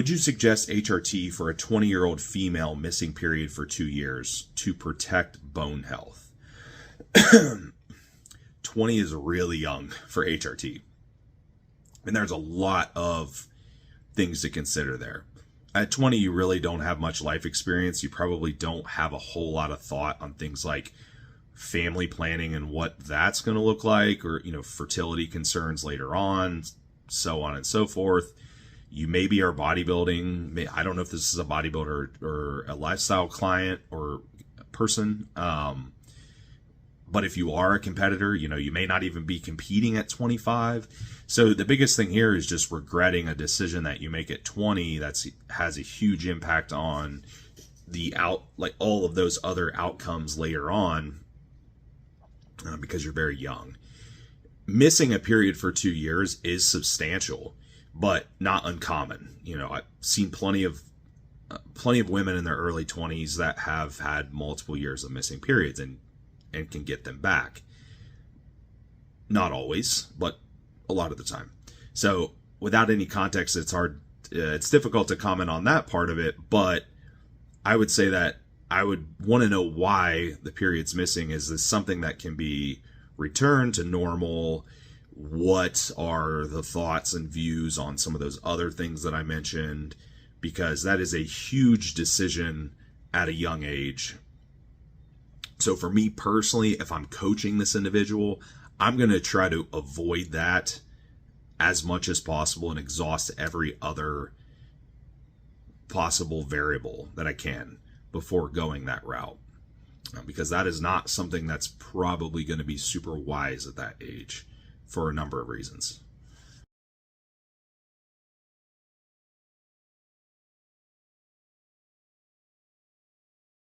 Would you suggest HRT for a 20-year-old female missing period for 2 years to protect bone health? 20 is really young for HRT. And there's a lot of things to consider there. At 20, you really don't have much life experience. You probably don't have a whole lot of thought on things like family planning and what that's going to look like, or, fertility concerns later on, so on and so forth. You maybe are bodybuilding. I don't know if this is a bodybuilder or a lifestyle client or person. But if you are a competitor, you may not even be competing at 25. So the biggest thing here is just regretting a decision that you make at 20 that has a huge impact on all of those other outcomes later on, because you're very young. Missing a period for 2 years is substantial, but not uncommon. I've seen plenty of women in their early 20s that have had multiple years of missing periods and can get them back. Not always, but a lot of the time. So without any context, it's difficult to comment on that part of it, but I would say that I would want to know why the period's missing. Is this something that can be returned to normal? What are the thoughts and views on some of those other things that I mentioned? Because that is a huge decision at a young age. So for me personally, if I'm coaching this individual, I'm going to try to avoid that as much as possible and exhaust every other possible variable that I can before going that route. Because that is not something that's probably going to be super wise at that age for a number of reasons.